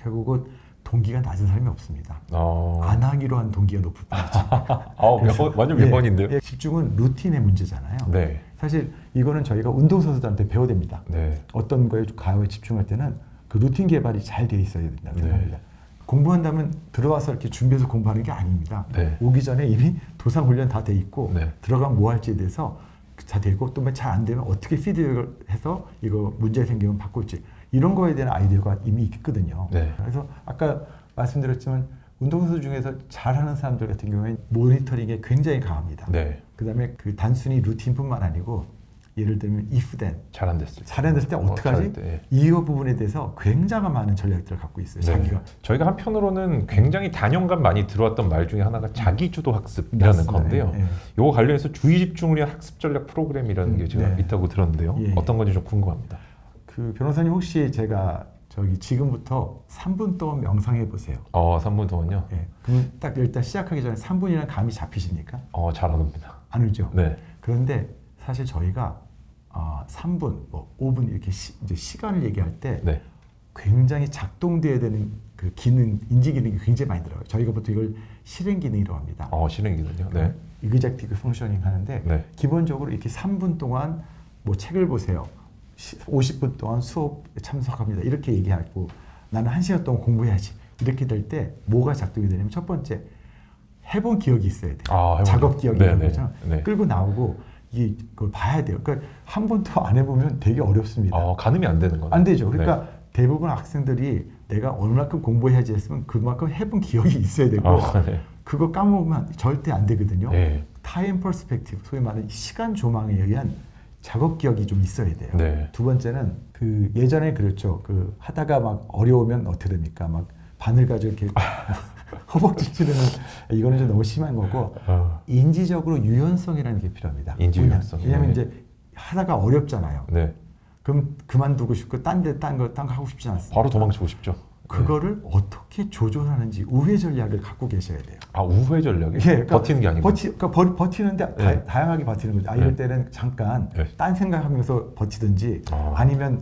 결국은 동기가 낮은 사람이 없습니다. 안 하기로 한 동기가 높을 뿐이지. 완전 몇 번인데요? 집중은 루틴의 문제잖아요. 네. 사실 이거는 저희가 운동선수들한테 배워야 됩니다. 네. 어떤 거에 과거에 집중할 때는 그 루틴 개발이 잘 돼 있어야 된다고 생각합니다. 공부한다면 들어와서 이렇게 준비해서 공부하는 게 아닙니다. 네. 오기 전에 이미 도상 훈련 다 돼 있고 네. 들어가면 뭐 할지에 대해서 다 돼 있고 또 잘 안 되면 어떻게 피드백을 해서 이거 문제 생기면 바꿀지 이런 거에 대한 아이디어가 이미 있거든요. 네. 그래서 아까 말씀드렸지만 운동선수 중에서 잘하는 사람들 같은 경우에는 모니터링에 굉장히 강합니다. 네. 그다음에 그 단순히 루틴뿐만 아니고 예를 들면 if then 잘 안 됐을 때. 잘 안 됐을 때 어떡하지? 잘할 때, 예. 이 부분에 대해서 굉장히 많은 전략들을 갖고 있어요. 네. 자기가. 저희가 한편으로는 굉장히 단연간 많이 들어왔던 말 중에 하나가 자기주도 학습이라는 맞습니다. 건데요. 예, 예. 요거 관련해서 주의 집중을 위한 학습 전략 프로그램이라는 게 제가 네. 있다고 들었는데요. 예. 어떤 건지 좀 궁금합니다. 그 변호사님 혹시 제가 저기 지금부터 3분 동안 명상해 보세요. 3분 동안요? 예. 그럼 딱 일단 시작하기 전에 3분이라는 감이 잡히십니까? 잘 안 옵니다. 안 오죠. 네. 그런데 사실 저희가 3분, 뭐 5분 이렇게 이제 시간을 얘기할 때 네. 굉장히 작동돼야 되는 그 기능, 인지 기능이 굉장히 많이 들어가요. 저희가 보통 이걸 실행 기능이라고 합니다. 실행기는요? 네. 이그젝티브 펑셔닝 하는데 네. 기본적으로 이렇게 3분 동안 뭐 책을 보세요. 50분 동안 수업에 참석합니다. 이렇게 얘기하고 나는 1시간 동안 공부해야지. 이렇게 될 때 뭐가 작동이 되냐면 첫 번째 해본 기억이 있어야 돼요. 작업 기억이 있는 거죠. 네. 끌고 나오고 그걸 봐야 돼요. 그러니까 한 번도 안 해보면 되게 어렵습니다. 가늠이 안 되는 거네요. 안 되죠. 그러니까 네. 대부분 학생들이 내가 얼마큼 공부해야지 했으면 그만큼 해본 기억이 있어야 되고 네. 그거 까먹으면 절대 안 되거든요. 네. 타임 퍼스펙티브, 소위 말하는 시간 조망에 의한 작업 기억이 좀 있어야 돼요. 네. 두 번째는 그 예전에 그렇죠. 그 하다가 막 어려우면 어떻게 됩니까? 막 바늘 가지고 이렇게 허벅지 찌르는 이거는 좀 너무 심한 거고 인지적으로 유연성이라는 게 필요합니다. 인지 유연성. 왜냐하면 네. 이제 하다가 어렵잖아요. 네. 그럼 그만두고 싶고 딴 거 하고 싶지 않습니다. 바로 도망치고 싶죠. 그거를 어떻게 조절하는지 우회 전략을 갖고 계셔야 돼요. 우회 전략이? 그러니까 버티는 게 아니고. 버티는데 네. 다양하게 버티는 거죠. 이럴 때는 잠깐 딴 생각하면서 버티든지 아니면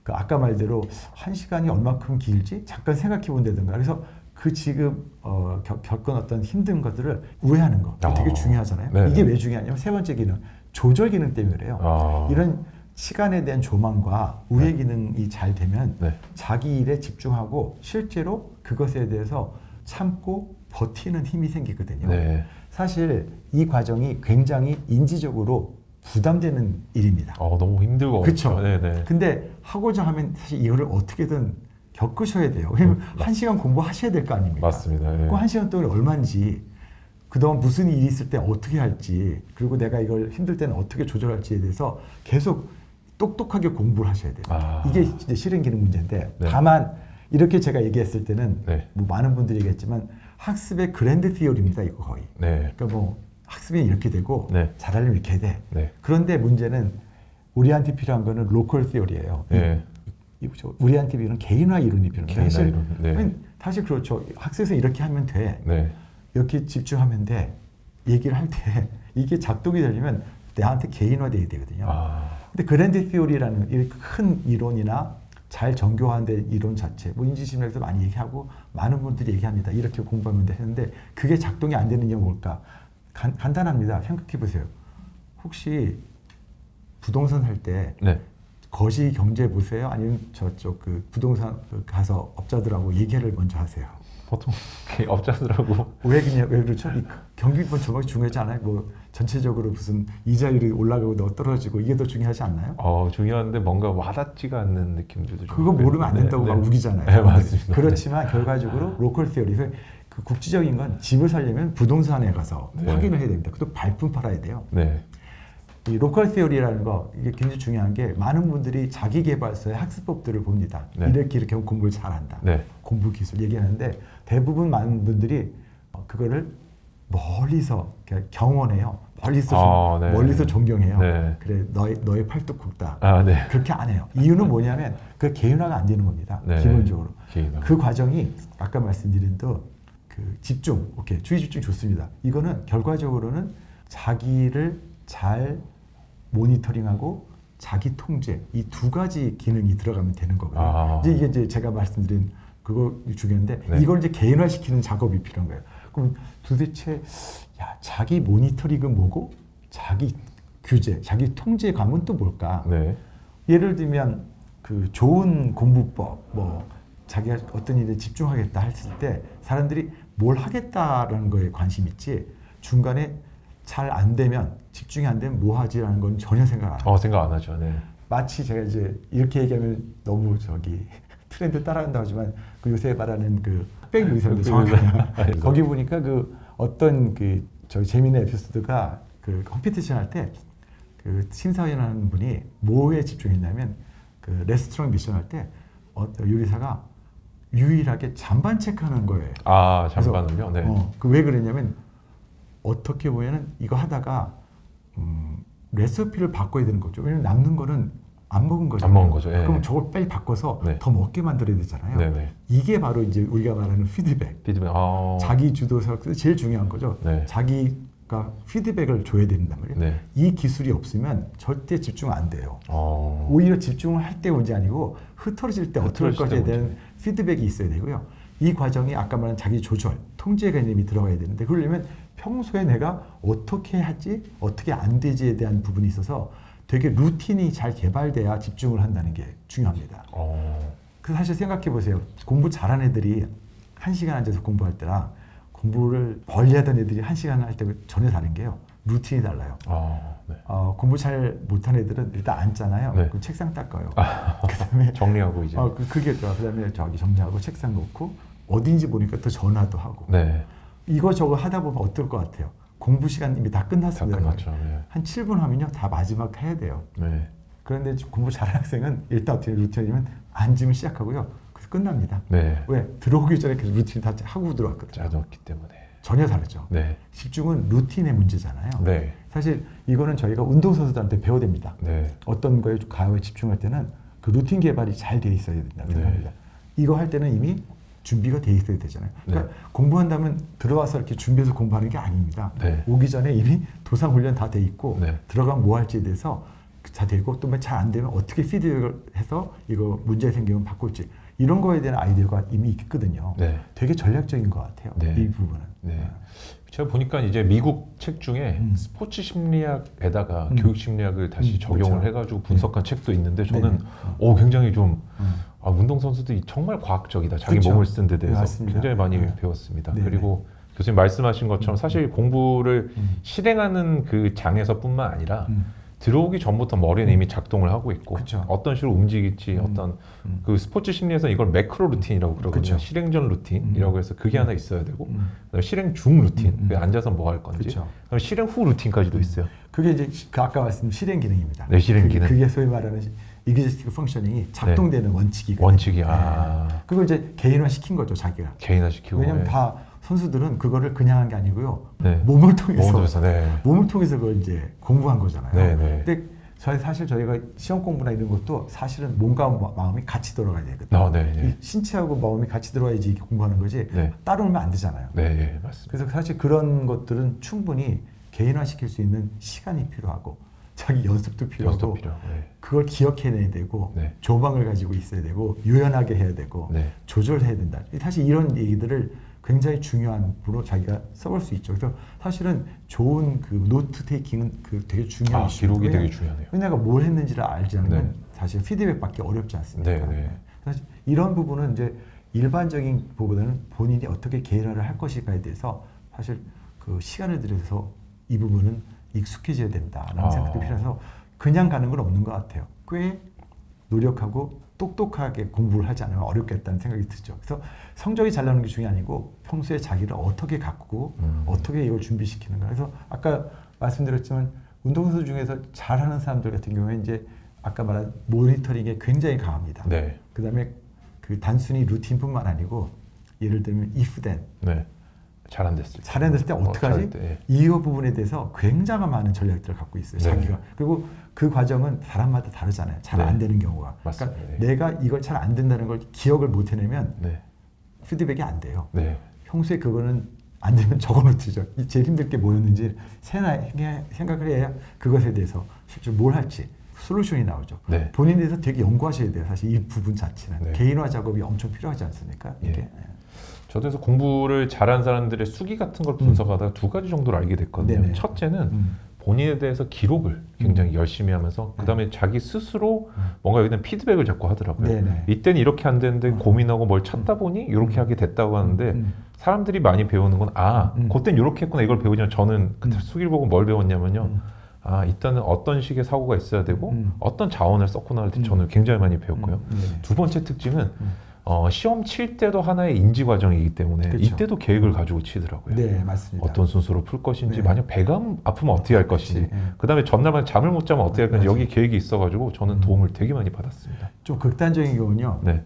그 아까 말대로 1시간이 얼마큼 길지? 잠깐 생각해 본다든가. 그래서 그 지금 겪은 어떤 힘든 것들을 우회하는 거 되게 중요하잖아요. 네. 이게 왜 중요하냐면 세 번째 기능, 조절 기능 때문에 그래요. 이런 시간에 대한 조망과 우회 기능이 잘 되면 자기 일에 집중하고 실제로 그것에 대해서 참고 버티는 힘이 생기거든요. 네. 사실 이 과정이 굉장히 인지적으로 부담되는 일입니다. 너무 힘들고. 그렇죠. 네네. 근데 하고자 하면 사실 이거를 어떻게든 겪으셔야 돼요. 왜냐면 1시간 공부하셔야 될 거 아닙니까? 맞습니다. 네. 그 1시간 동안 얼마인지, 그동안 무슨 일이 있을 때 어떻게 할지, 그리고 내가 이걸 힘들 때는 어떻게 조절할지에 대해서 계속 똑똑하게 공부를 하셔야 돼요. 이게 이제 실행 기능 문제인데 다만 이렇게 제가 얘기했을 때는 뭐 많은 분들이 얘기했지만 학습의 그랜드 티어리입니다. 이거 거의. 그러니까 뭐 학습이 이렇게 되고 잘하려면 이렇게 돼. 그런데 문제는 우리한테 필요한 거는 로컬 티어리예요. 우리한테 필요한 개인화 이론이 필요합니다. 사실 그렇죠. 학습에서 이렇게 하면 돼. 이렇게 집중하면 돼. 얘기를 할 때 이게 작동이 되려면 나한테 개인화돼야 되거든요. 근데 그랜드 티어리라는 이 큰 이론이나 잘 정교화된 이론 자체, 뭐 인지심리학에서 많이 얘기하고 많은 분들이 얘기합니다. 이렇게 공부하면 돼 했는데 그게 작동이 안 되는 이유가 뭘까? 간단합니다. 생각해 보세요. 혹시 부동산 살 때 거시 경제 보세요? 아니면 저쪽 그 부동산 가서 업자들하고 얘기를 먼저 하세요? 보통 업자들하고 왜 그렇죠? 이 경기권 정말 중요하지 않아요? 뭐 전체적으로 무슨 이자율이 올라가고 떨어지고 이게 더 중요하지 않나요? 중요한데 뭔가 와닿지가 않는 느낌들도 좀. 그거 모르면 안 된다고 막 우기잖아요. 네, 맞습니다. 그렇지만 결과적으로 로컬 티어리, 그 국지적인 건 집을 살려면 부동산에 가서 확인을 해야 됩니다. 그것도 발품 팔아야 돼요. 이 로컬 티어리라는 거 이게 굉장히 중요한 게 많은 분들이 자기계발서의 학습법들을 봅니다. 이렇게 하면 공부를 잘한다. 공부 기술 얘기하는데 대부분 많은 분들이 그거를 멀리서 경원해요. 멀리서 존경해요. 그래 너의 팔뚝 굵다. 그렇게 안 해요. 이유는 뭐냐면 그 개인화가 안 되는 겁니다. 기본적으로. 그 과정이 아까 말씀드린 또 그 집중, 주의 집중 좋습니다. 이거는 결과적으로는 자기를 잘 모니터링하고 자기 통제 이 두 가지 기능이 들어가면 되는 거고요. 이게 이제 제가 말씀드린 그거 중요한데 네. 이걸 이제 개인화시키는 작업이 필요한 거예요. 그럼 도대체 자기 모니터링은 뭐고 자기 규제, 자기 통제감은 또 뭘까? 네. 예를 들면 그 좋은 공부법, 뭐 자기가 어떤 일에 집중하겠다 했을 때 사람들이 뭘 하겠다라는 거에 관심 있지 중간에 잘 안 되면 집중이 안 되면 뭐 하지라는 건 전혀 생각 안 해요. 생각 안 하죠. 네. 마치 제가 이제 이렇게 얘기하면 너무 트렌드 따라간다고 하지만 그 요새 말하는 그 흑백 요새인데 정확하냐 거기 보니까 그 어떤 그 저기 재미있는 에피소드가 그 컴피티션 할 때 그 심사위원 하는 분이 뭐에 집중했냐면 그 레스토랑 미션 할 때 요리사가 유일하게 잔반 체크하는 거예요. 잔반은요? 네. 그 왜 그랬냐면 어떻게 보면은 이거 하다가 레시피를 바꿔야 되는 거죠. 왜냐면 남는 거는 안 먹은 거죠. 안 먹은 거죠. 예. 그럼 저걸 빨리 바꿔서 네. 더 먹게 만들어야 되잖아요. 네네. 이게 바로 이제 우리가 말하는 피드백. 자기 주도서 제일 중요한 거죠. 네. 자기가 피드백을 줘야 된단 말이에요. 네. 이 기술이 없으면 절대 집중 안 돼요. 어. 오히려 집중을 할 때 문제 아니고 흐트러질 때 어떻게 할 것에 대한 피드백이 있어야 되고요. 이 과정이 아까 말한 자기 조절, 통제 개념이 들어가야 되는데 그러려면 평소에 내가 어떻게 하지, 어떻게 안 되지에 대한 부분이 있어서 되게 루틴이 잘 개발돼야 집중을 한다는 게 중요합니다. 그 사실 생각해 보세요. 공부 잘하는 애들이 1시간 앉아서 공부할 때랑 공부를 멀리 하던 애들이 1시간 할 때 전혀 다른 게요. 루틴이 달라요. 네. 공부 잘 못하는 애들은 일단 앉잖아요. 네. 그럼 책상 닦아요. 그다음에 정리하고 이제. 그게 좋아. 그다음에 저기 정리하고 책상 놓고 어딘지 보니까 또 전화도 하고. 네. 이거 저거 하다 보면 어떨 것 같아요? 공부 시간 이미 다 끝났습니다. 다 끝났죠. 네. 한 7분 하면요 다 마지막 해야 돼요. 네. 그런데 공부 잘하는 학생은 일단 어떻게 루틴이면 앉으면 시작하고요. 그래서 끝납니다. 네. 왜? 들어오기 전에 그 루틴 다 하고 들어왔거든요. 짜졌기 때문에. 전혀 다르죠. 네. 집중은 루틴의 문제잖아요. 네. 사실 이거는 저희가 운동선수들한테 배워야 됩니다. 네. 어떤 거에 가요에 집중할 때는 그 루틴 개발이 잘 돼 있어야 된다고 네. 생각합니다. 이거 할 때는 이미 준비가 돼 있어야 되잖아요. 그러니까 네. 공부한다면 들어와서 이렇게 준비해서 공부하는 게 아닙니다. 네. 오기 전에 이미 도상 훈련 다 돼 있고 네. 들어가면 뭐 할지에 대해서 다 되고 또 잘 안 되면 어떻게 피드백을 해서 이거 문제 생기면 바꿀지 이런 거에 대한 아이디어가 이미 있거든요. 네. 되게 전략적인 것 같아요. 네. 이 부분은. 네. 제가 보니까 이제 미국 책 중에 스포츠 심리학에다가 교육 심리학을 다시 적용을 그렇죠. 해가지고 분석한 책도 있는데 저는 네네. 굉장히 좀 운동 선수들이 정말 과학적이다. 자기 그렇죠. 몸을 쓴 데 대해서 맞습니다. 굉장히 많이 네. 배웠습니다. 네네. 그리고 교수님 말씀하신 것처럼 사실 공부를 실행하는 그 장에서뿐만 아니라 들어오기 전부터 머리는 이미 작동을 하고 있고 그쵸. 어떤 식으로 움직일지 어떤 그 스포츠 심리에서 이걸 매크로 루틴이라고 그러거든요. 그쵸. 실행 전 루틴이라고 해서 그게 하나 있어야 되고 그다음에 실행 중 루틴, 그 앉아서 뭐 할 건지 그쵸. 그다음에 실행 후 루틴까지도 있어요. 그게 이제 그 아까 말씀 실행 기능입니다. 네, 실행 기능. 그게 소위 말하는 이그제스티브 펑셔닝이 작동되는 원칙이거든요. 원칙이 그걸 이제 개인화 시킨 거죠, 자기가. 개인화시키고 왜냐면 다 선수들은 그거를 그냥 한 게 아니고요. 네. 몸을 통해서 네. 몸을 통해서 그걸 이제 공부한 거잖아요. 네, 네. 근데 사실 저희가 시험 공부나 이런 것도 사실은 몸과 마음이 같이 돌아가야 되거든요. 네, 네. 이 신체하고 마음이 같이 들어와야지 이렇게 공부하는 거지. 네. 따로 오면 안 되잖아요. 네, 네, 맞습니다. 그래서 사실 그런 것들은 충분히 개인화시킬 수 있는 시간이 필요하고 자기 연습도 필요하고 네. 그걸 기억해내야 되고 네. 조망을 가지고 있어야 되고 유연하게 해야 되고 네. 조절해야 된다. 사실 이런 얘기들을 굉장히 중요한 부로 자기가 써볼 수 있죠. 그래서 사실은 좋은 그 노트 테이킹은 그 되게 중요한 이슈예요. 기록이 되게 중요하네요. 내가 뭘 했는지를 알지 않으면 네. 사실 피드백받기 어렵지 않습니까? 네, 네. 사실 이런 부분은 이제 일반적인 부분보다는 본인이 어떻게 개인화를 할 것인가에 대해서 사실 그 시간을 들여서 이 부분은 익숙해져야 된다라는 생각이 필요해서 그냥 가는 건 없는 것 같아요. 꽤 노력하고 똑똑하게 공부를 하지 않으면 어렵겠다는 생각이 들죠. 그래서 성적이 잘 나오는 게 중요한 게 아니고 평소에 자기를 어떻게 가꾸고 어떻게 이걸 준비시키는가. 그래서 아까 말씀드렸지만 운동선수 중에서 잘하는 사람들 같은 경우에 이제 아까 말한 모니터링에 굉장히 강합니다. 네. 그다음에 그 단순히 루틴뿐만 아니고 예를 들면 if then 네. 잘 안 됐을 때. 잘 안 됐을 때 어떡하지? 이 부분에 대해서 굉장히 많은 전략들을 갖고 있어요. 네. 자기가. 그리고 그 과정은 사람마다 다르잖아요. 잘 안 되는 경우가. 맞습니다. 그러니까 내가 이걸 잘 안 된다는 걸 기억을 못 해내면 네. 피드백이 안 돼요. 네. 평소에 그거는 안 되면 적어놓죠. 제일 힘들 게 뭐였는지 생각을 해야 그것에 대해서 실제로 뭘 할지 솔루션이 나오죠. 네. 본인에 대해서 되게 연구하셔야 돼요. 사실 이 부분 자체는 네. 개인화 작업이 엄청 필요하지 않습니까? 이게. 예. 저도 그래서 공부를 잘한 사람들의 수기 같은 걸 분석하다가 두 가지 정도를 알게 됐거든요. 네네. 첫째는 본인에 대해서 기록을 굉장히 열심히 하면서 그다음에 자기 스스로 뭔가 여기는 피드백을 자꾸 하더라고요. 네네. 이때는 이렇게 안 되는데 고민하고 뭘 찾다 보니 이렇게 하게 됐다고 하는데 사람들이 많이 배우는 건 그땐 이렇게 했구나 이걸 배우지만 저는 그때 수기를 보고 뭘 배웠냐면요. 일단은 어떤 식의 사고가 있어야 되고 어떤 자원을 썼구나 할 때 저는 굉장히 많이 배웠고요. 두 번째 특징은 시험 칠 때도 하나의 인지 과정이기 때문에 그쵸. 이때도 계획을 가지고 치더라고요. 네, 맞습니다. 어떤 순서로 풀 것인지, 네. 만약 배가 아프면 어떻게 할 것인지, 그 다음에 전날만 잠을 못 자면 어떻게 할 건지 맞아요. 여기 계획이 있어가지고 저는 도움을 되게 많이 받았습니다. 좀 극단적인 경우는요. 네.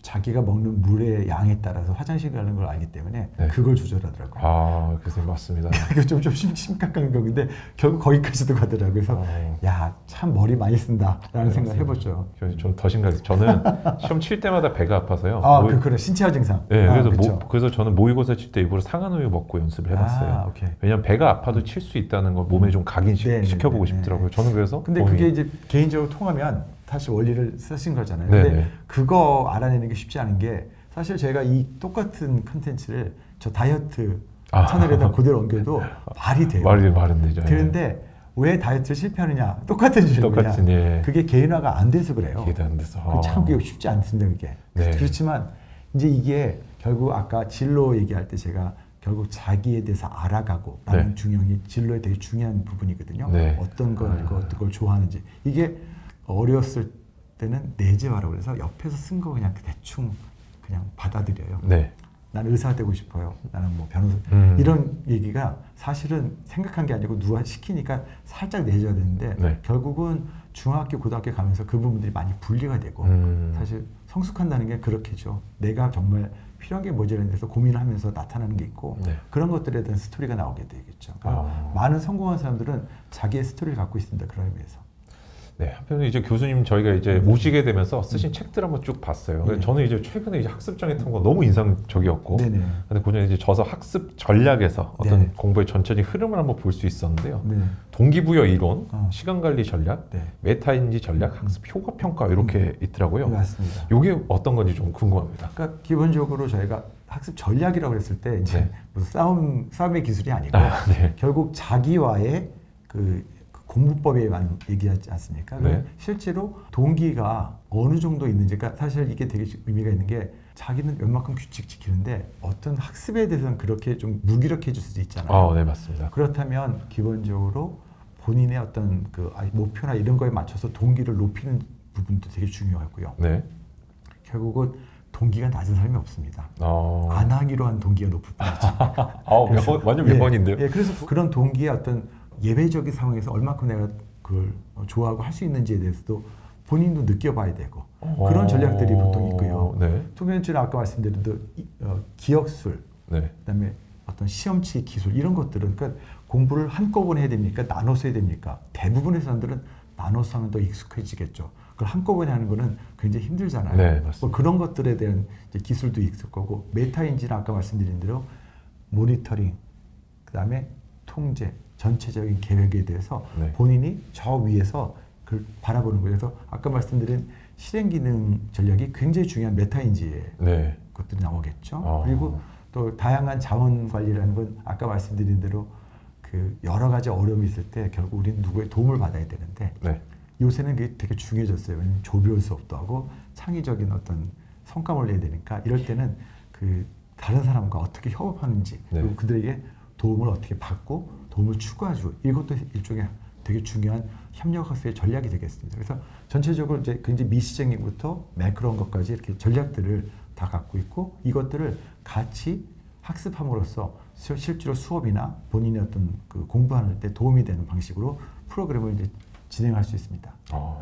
자기가 먹는 물의 양에 따라서 화장실 가는 걸 알기 때문에 네. 그걸 조절하더라고요. 그래서 맞습니다. 이거 좀 심각한 경우인데 결국 거기까지도 가더라고요. 그래서 야, 참 머리 많이 쓴다라는 생각 해보죠. 저는 더 심각해요. 저는 시험 칠 때마다 배가 아파서요. 그래 신체화 증상. 네, 그래서 그쵸. 그래서 저는 모의고사 칠 때 일부러 상한우유 먹고 연습을 해봤어요. 오케이. 왜냐면 배가 아파도 칠 수 있다는 걸 몸에 좀 각인시켜보고 싶더라고요. 저는 그래서 근데 그게 이제 개인적으로 통하면 사실 원리를 쓰신 거잖아요. 네네. 근데 그거 알아내는 게 쉽지 않은 게 사실 제가 이 똑같은 컨텐츠를 저 다이어트 채널에다 그대로 옮겨도 말이 돼요. 말은 되죠. 그런데 왜 다이어트를 실패하느냐? 똑같은 질문이야. 예. 그게 개인화가 안 돼서 그래요. 이해도 안 돼서. 참 그게 쉽지 않습니다. 그게. 네. 그렇지만 이제 이게 결국 아까 진로 얘기할 때 제가 결국 자기에 대해서 알아가고 라는 네. 중요한 진로에 되게 중요한 부분이거든요. 네. 어떤 걸 알고 어떤 걸 좋아하는지. 이게 어렸을 때는 내재화라고 그래서 옆에서 쓴 거 그냥 대충 그냥 받아들여요. 네. 나는 의사 되고 싶어요. 나는 뭐 변호사. 이런 얘기가 사실은 생각한 게 아니고 누가 시키니까 살짝 내줘야 되는데 네. 결국은 중학교, 고등학교 가면서 그 부분들이 많이 분리가 되고 사실 성숙한다는 게 그렇겠죠. 내가 정말 필요한 게 뭐지라는 데서 고민을 하면서 나타나는 게 있고 네. 그런 것들에 대한 스토리가 나오게 되겠죠. 많은 성공한 사람들은 자기의 스토리를 갖고 있습니다. 그런 의미에서. 네, 한편으로 이제 교수님 저희가 이제 오시게 되면서 쓰신 책들 한번 쭉 봤어요. 네. 저는 이제 최근에 이제 학습장애 통과 너무 인상적이었고, 네네. 근데 그냥 이제 저서 학습 전략에서 어떤 네. 공부의 전체적인 흐름을 한번 볼 수 있었는데요. 네. 동기부여 이론, 시간 관리 전략, 네. 메타인지 전략, 학습 효과 평가 이렇게 있더라고요. 맞습니다. 이게 어떤 건지 좀 궁금합니다. 그러니까 기본적으로 저희가 학습 전략이라고 그랬을 때 이제 네. 무슨 싸움의 기술이 아니고 네. 결국 자기와의 그 공부법에만 얘기하지 않습니까? 네. 실제로 동기가 어느 정도 있는지, 그러니까 사실 이게 되게 의미가 있는 게 자기는 웬만큼 규칙 지키는데 어떤 학습에 대해서는 그렇게 좀 무기력해질 수도 있잖아요. 네, 맞습니다. 그렇다면 기본적으로 본인의 어떤 그 목표나 이런 거에 맞춰서 동기를 높이는 부분도 되게 중요하고요. 네. 결국은 동기가 낮은 사람이 없습니다. 안 하기로 한 동기가 높을 뿐이지. 완전 명언인데요. 예, 그래서 그런 동기의 어떤 예외적인 상황에서 얼마큼 내가 그걸 좋아하고 할 수 있는지에 대해서도 본인도 느껴봐야 되고 그런 전략들이 보통 있고요. 네. 두 번째는 아까 말씀드린 기억술, 네. 그다음에 어떤 시험치 기술 이런 것들은 그러니까 공부를 한꺼번에 해야 됩니까? 나눠서 해야 됩니까? 대부분의 사람들은 나눠서 하면 더 익숙해지겠죠. 그걸 한꺼번에 하는 거는 굉장히 힘들잖아요. 네, 맞습니다. 뭐 그런 것들에 대한 이제 기술도 있을 거고 메타인지는 아까 말씀드린 대로 모니터링, 그다음에 통제, 전체적인 계획에 대해서 네. 본인이 저 위에서 그걸 바라보는 거예요. 그래서 아까 말씀드린 실행 기능 전략이 굉장히 중요한 메타인지의 네. 것들이 나오겠죠. 그리고 또 다양한 자원 관리라는 건 아까 말씀드린 대로 그 여러 가지 어려움이 있을 때 결국 우리는 누구의 도움을 받아야 되는데 네. 요새는 그게 되게 중요해졌어요. 왜냐면 조별 수업도 하고 창의적인 어떤 성과를 내야 되니까 이럴 때는 그 다른 사람과 어떻게 협업하는지 네. 그리고 그들에게 도움을 어떻게 받고 도움을 추구해주고 이것도 일종의 되게 중요한 협력학습의 전략이 되겠습니다. 그래서 전체적으로 이제 굉장히 미시적인 것부터 매크로한 것까지 이렇게 전략들을 다 갖고 있고 이것들을 같이 학습함으로써 실제로 수업이나 본인의 어떤 그 공부하는 데 도움이 되는 방식으로 프로그램을 이제 진행할 수 있습니다.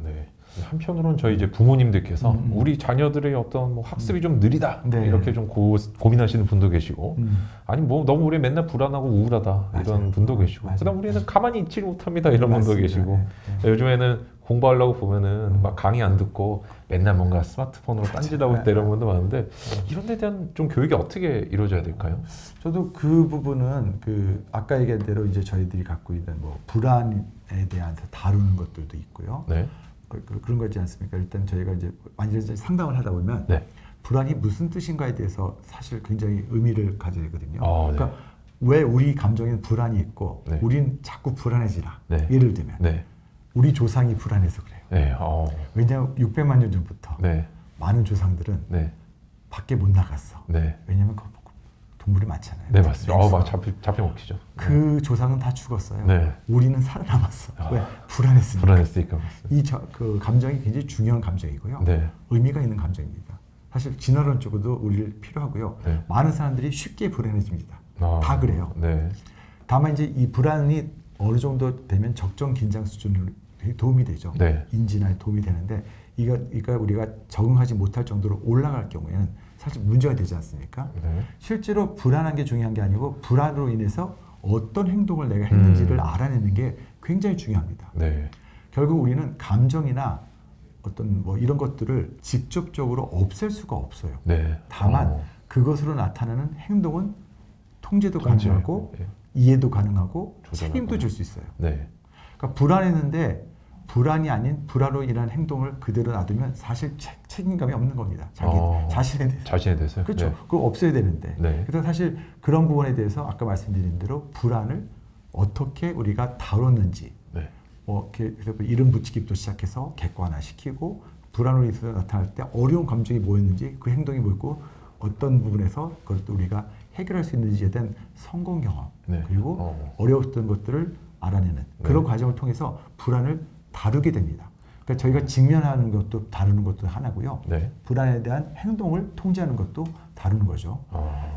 네. 한편으로는 저희 이제 부모님들께서 우리 자녀들의 어떤 뭐 학습이 좀 느리다 네. 이렇게 좀 고민하시는 분도 계시고 아니 뭐 너무 우리 맨날 불안하고 우울하다 이런 맞아요. 분도 계시고 맞아요. 그다음 우리는 가만히 있지 못합니다 이런 분도 맞습니다. 계시고 네. 요즘에는 공부하려고 보면은 막 강의 안 듣고 맨날 뭔가 스마트폰으로 딴짓하고 있다 이런 분도 많은데 이런 데 대한 좀 교육이 어떻게 이루어져야 될까요? 저도 그 부분은 그 아까 얘기한 대로 이제 저희들이 갖고 있는 뭐 불안에 대한 다루는 것들도 있고요. 네. 그런 거지 않습니까? 일단 저희가 이제 많이 상담을 하다 보면 네. 불안이 무슨 뜻인가에 대해서 사실 굉장히 의미를 가져야 되거든요. 네. 그러니까 왜 우리 감정에는 불안이 있고 네. 우린 자꾸 불안해지나? 네. 예를 들면 네. 우리 조상이 불안해서 그래요. 네. 왜냐하면 600만 년 전부터 네. 많은 조상들은 네. 밖에 못 나갔어. 네. 왜냐하면 동물이 많잖아요. 네, 맞습니다. 맹수가. 잡혀 먹히죠. 그 조상은 다 죽었어요. 네. 우리는 살아남았어. 왜? 불안했으니까. 불안했으니까. 그 감정이 굉장히 중요한 감정이고요. 네. 의미가 있는 감정입니다. 사실 진화론적으로도 우리를 필요하고요. 네. 많은 사람들이 쉽게 불안해집니다. 다 그래요. 네. 다만 이제 이 불안이 어느 정도 되면 적정 긴장 수준으로 도움이 되죠. 네. 인지나 도움이 되는데 이거 우리가 적응하지 못할 정도로 올라갈 경우에는 사실 문제가 되지 않습니까? 네. 실제로 불안한 게 중요한 게 아니고 불안으로 인해서 어떤 행동을 내가 했는지를 알아내는 게 굉장히 중요합니다. 네. 결국 우리는 감정이나 어떤 뭐 이런 것들을 직접적으로 없앨 수가 없어요. 네. 다만 그것으로 나타나는 행동은 통제도 통제. 가능하고 네. 이해도 가능하고 조절하고. 책임도 질 수 있어요. 네. 그러니까 불안했는데 불안이 아닌 불안으로 인한 행동을 그대로 놔두면 사실 책임감이 없는 겁니다. 자신에 대해서. 자신에 대해서. 그렇죠. 네. 그거 없애야 되는데. 네. 그래서 사실 그런 부분에 대해서 아까 말씀드린 대로 불안을 어떻게 우리가 다뤘는지, 네. 그래서 이름 붙이기부터 시작해서 객관화시키고 불안으로 인해서 나타날 때 어려운 감정이 뭐였는지, 그 행동이 뭐였고 어떤 부분에서 그것도 우리가 해결할 수 있는지에 대한 성공 경험, 네. 그리고 어려웠던 것들을 알아내는 그런 과정을 통해서 불안을 다루게 됩니다. 그러니까 저희가 직면하는 것도 다루는 것도 하나고요. 네. 불안에 대한 행동을 통제하는 것도 다루는 거죠.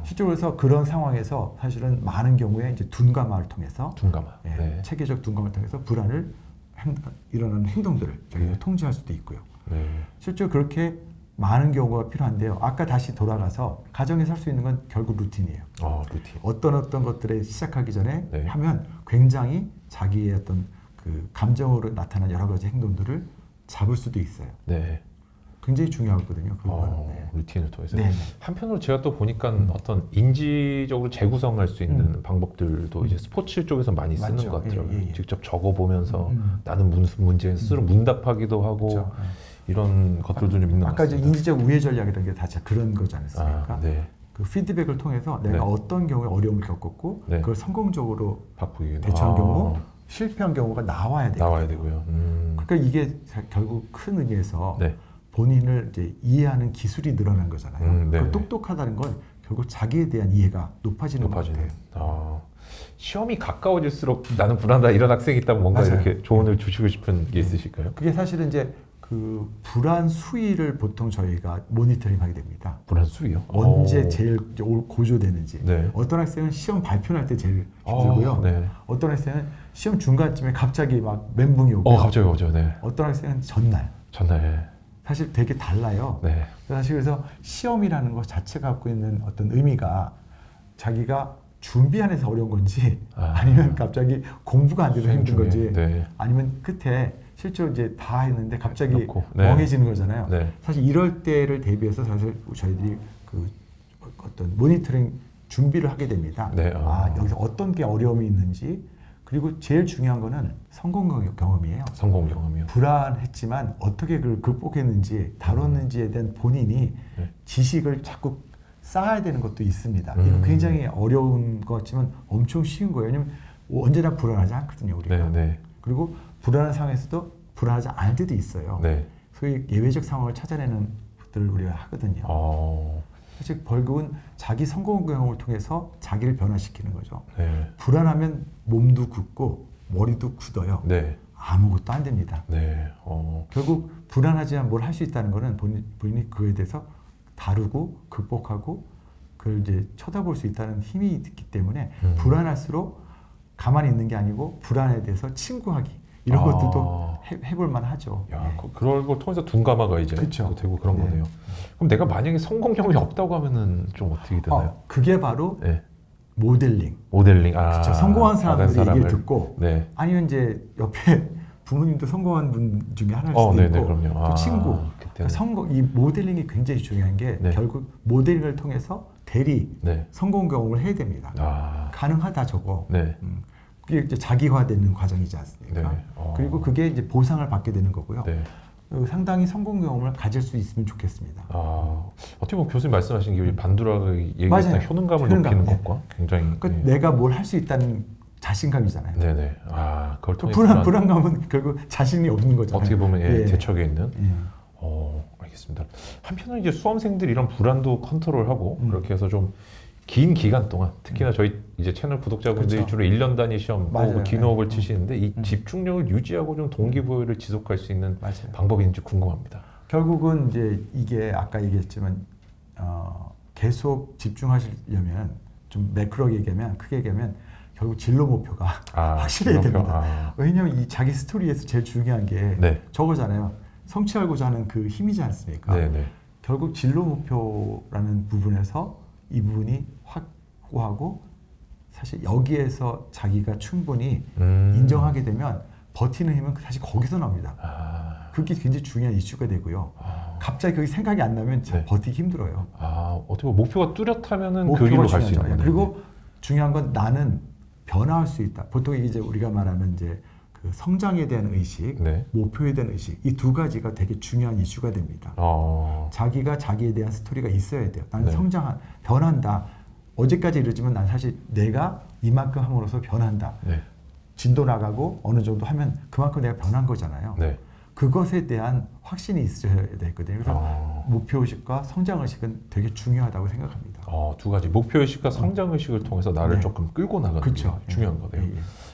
실제로 그래서 그런 상황에서 사실은 많은 경우에 이제 둔감화를 통해서 둔감화. 네. 체계적 둔감을 통해서 불안을 일어나는 행동들을 저희가 통제할 수도 있고요. 네. 실제로 그렇게 많은 경우가 필요한데요. 아까 다시 돌아가서 가정에서 할 수 있는 건 결국 루틴이에요. 루틴. 어떤 것들에 시작하기 전에 네. 하면 굉장히 자기의 어떤 그 감정으로 나타난 여러 가지 행동들을 잡을 수도 있어요. 네. 굉장히 중요하거든요. 그거는. 네. 루틴을 통해서. 네. 한편으로 제가 또 보니까 어떤 인지적으로 재구성할 수 있는 방법들도 이제 스포츠 쪽에서 많이 쓰는 맞죠. 것 같더라고요. 예. 직접 적어보면서 나는 무슨 문제에 스스로 문답하기도 하고 그렇죠. 이런 것들도 좀 있는 것 아까 이제 같습니다. 인지적 우회 전략이라는 게 다 그런 거지 않습니까? 네. 그 피드백을 통해서 내가 네. 어떤 경우에 어려움을 겪었고 네. 그걸 성공적으로 바쁘게 대처한 경우, 실패한 경우가 나와야 돼요. 나와야 되고요. 그러니까 이게 결국 큰 의미에서 네. 본인을 이제 이해하는 기술이 늘어난 거잖아요. 네. 그 똑똑하다는 건 결국 자기에 대한 이해가 높아지는 것 같아요. 시험이 가까워질수록 나는 불안하다 이런 학생이 있다면 뭔가 맞아요. 이렇게 조언을 주시고 싶은 게 있으실까요? 그게 사실은 이제 그 불안 수위를 보통 저희가 모니터링하게 됩니다. 불안 수위요? 언제 제일 고조되는지. 네. 어떤 학생은 시험 발표할 때 제일 힘들고요. 네. 어떤 학생은 시험 중간쯤에 갑자기 막 멘붕이 오고. 갑자기 오죠. 네. 어떤 학생은 전날. 사실 되게 달라요. 네. 사실 그래서 시험이라는 것 자체가 갖고 있는 어떤 의미가 자기가 준비 안 해서 어려운 건지 아니면 갑자기 공부가 안 돼서 힘든 건지 아니면 끝에 실제로 이제 다 했는데 갑자기 멍해지는 거잖아요. 네. 사실 이럴 때를 대비해서 사실 저희들이 그 어떤 모니터링 준비를 하게 됩니다. 네. 여기서 어떤 게 어려움이 있는지, 그리고 제일 중요한 거는 성공 경험이에요. 성공 경험이요. 불안했지만 어떻게 그걸 극복했는지 다뤘는지에 대한 본인이 지식을 자꾸 쌓아야 되는 것도 있습니다. 이거 굉장히 어려운 것 같지만 엄청 쉬운 거예요. 왜냐면 언제나 불안하지 않거든요, 우리가. 그리고 불안한 상황에서도 불안하지 않을 때도 있어요. 소위 예외적 상황을 찾아내는 것들을 우리가 하거든요. 사실 결국은 자기 성공 경험을 통해서 자기를 변화시키는 거죠. 불안하면 몸도 굳고 머리도 굳어요. 아무것도 안 됩니다. 결국 불안하지만 뭘 할 수 있다는 거는 본인이 그거에 대해서 다루고 극복하고 그걸 이제 쳐다볼 수 있다는 힘이 있기 때문에 불안할수록 가만히 있는 게 아니고 불안에 대해서 친구하기 이런 것들도 해볼 만하죠. 그런 걸 통해서 둔감화가 이제 그쵸. 되고 그런 거네요. 그럼 내가 만약에 성공 경험이 없다고 하면은 좀 어떻게 되나요? 그게 바로 모델링. 그쵸. 성공한 사람들의 얘기를 듣고 아니면 이제 옆에 부모님도 성공한 분 중에 하나일 수도 있고 또 친구. 그러니까 이 모델링이 굉장히 중요한 게 결국 모델링을 통해서 성공 경험을 해야 됩니다. 가능하다 저거. 그게 이제 자기화되는 과정이지 않습니까? 그리고 그게 이제 보상을 받게 되는 거고요. 상당히 성공 경험을 가질 수 있으면 좋겠습니다. 어떻게 보면 교수님 말씀하신 게 반두라가 얘기했던 맞아요. 효능감을 효능감, 높이는 네. 것과 굉장히 그러니까 내가 뭘 할 수 있다는 자신감이잖아요. 네네. 그걸 통해 불안감은 결국 자신이 없는 거잖아요. 어떻게 보면 예. 대척에 있는. 예. 알겠습니다. 한편으로 이제 수험생들이 이런 불안도 컨트롤하고 그렇게 해서 좀 긴 기간 동안 특히나 저희 이제 채널 구독자분들이 그렇죠. 주로 1년 단위 시험 맞아요. 긴 호흡을 네. 치시는데 이 집중력을 유지하고 좀 동기부여를 지속할 수 있는 맞아요. 방법이 있는지 궁금합니다. 결국은 이제 이게 아까 얘기했지만 계속 집중하시려면 좀 매크로하게 얘기하면 크게 얘기하면 결국 진로 목표가 확실해야 됩니다. 왜냐하면 이 자기 스토리에서 제일 중요한 게 네. 저거잖아요. 성취하고자 하는 그 힘이지 않습니까? 네네. 결국 진로 목표라는 부분에서 이 부분이 확고하고 사실 여기에서 자기가 충분히 인정하게 되면 버티는 힘은 사실 거기서 나옵니다. 그게 굉장히 중요한 이슈가 되고요. 갑자기 그게 생각이 안 나면 네. 버티기 힘들어요. 어떻게 보면 목표가 뚜렷하면은 그 목표가 길로 갈 수 있는 중요하잖아요. 거네요. 그리고 중요한 건 나는 변화할 수 있다. 보통 이제 우리가 말하는 이제 그 성장에 대한 의식, 네. 목표에 대한 의식, 이 두 가지가 되게 중요한 이슈가 됩니다. 자기가 자기에 대한 스토리가 있어야 돼요. 나는 네. 변한다. 어제까지 이러지만 난 사실 내가 이만큼 함으로써 변한다. 네. 진도 나가고 어느 정도 하면 그만큼 내가 변한 거잖아요. 네. 그것에 대한 확신이 있어야 되거든요. 그래서 목표의식과 성장의식은 되게 중요하다고 생각합니다. 두 가지 목표의식과 성장의식을 통해서 나를 네. 조금 끌고 나가는 그쵸. 게 중요한 거네요. 예.